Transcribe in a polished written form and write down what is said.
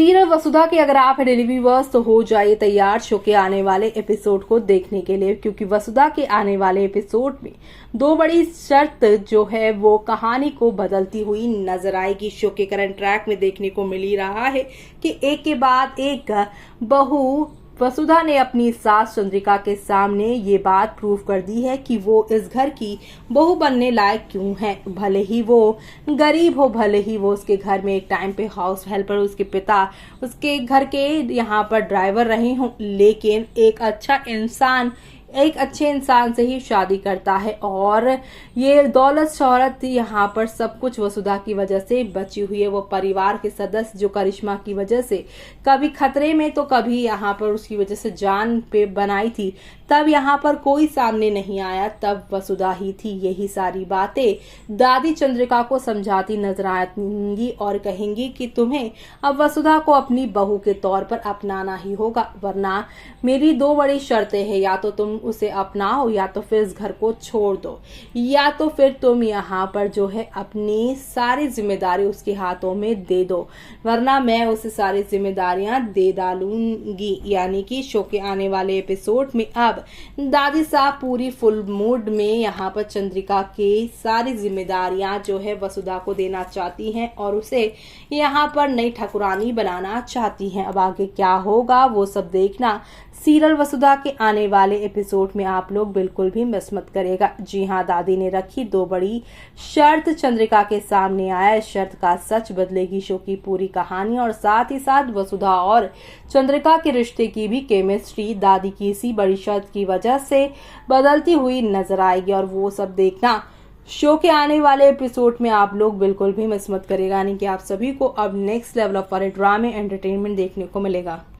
Serial वसुधा के अगर आप डेली व्यूअर्स तो हो जाइए तैयार शो के आने वाले एपिसोड को देखने के लिए, क्योंकि वसुधा के आने वाले एपिसोड में दो बड़ी शर्त जो है वो कहानी को बदलती हुई नजर आएगी। शो के करंट ट्रैक में देखने को मिल ही रहा है कि एक के बाद एक बहू वसुधा ने अपनी सास चंद्रिका के सामने ये बात प्रूव कर दी है कि वो इस घर की बहू बनने लायक क्यों है। भले ही वो गरीब हो, भले ही वो उसके घर में एक टाइम पे हाउस हेल्पर, उसके पिता उसके घर के यहाँ पर ड्राइवर रहे हों, लेकिन एक अच्छे इंसान से ही शादी करता है। और ये दौलत शोहरत यहाँ पर सब कुछ वसुधा की वजह से बची हुई है। वो परिवार के सदस्य जो करिश्मा की वजह से कभी खतरे में तो कभी यहाँ पर उसकी वजह से जान पे बनाई थी, तब यहाँ पर कोई सामने नहीं आया, तब वसुधा ही थी। यही सारी बातें दादी चंद्रिका को समझाती नजर आएंगी और कहेंगी कि तुम्हें अब वसुधा को अपनी बहू के तौर पर अपनाना ही होगा, वरना मेरी दो बड़ी शर्तें हैं, या तो तुम उसे अपनाओ या तो फिर इस घर को छोड़ दो, या तो फिर तुम यहाँ पर जो है अपनी सारी जिम्मेदारी उसके हाथों में दे दो, वरना मैं उसे सारी जिम्मेदारियां दे डालूंगी। यानी कि शो के आने वाले एपिसोड में अब दादी साहब पूरी फुल मूड में यहाँ पर चंद्रिका के सारी जिम्मेदारियां जो है वसुधा को देना चाहती हैं और उसे यहाँ पर नई ठकुरानी बनाना चाहती हैं। अब आगे क्या होगा वो सब देखना सीरियल वसुधा के आने वाले एपिसोड में आप लोग बिल्कुल भी मिस मत करेगा। जी हाँ, दादी ने रखी दो बड़ी शर्त चंद्रिका के सामने आया। इस शर्त का सच बदलेगी शो की पूरी कहानी और साथ ही साथ वसुधा और चंद्रिका के रिश्ते की भी केमिस्ट्री दादी की इसी बड़ी शर्त की वजह से बदलती हुई नजर आएगी। और वो सब देखना शो के आने वाले एपिसोड में आप लोग बिल्कुल भी मिस मत करेगा। यानी कि आप सभी को अब next level of drama entertainment देखने को मिलेगा।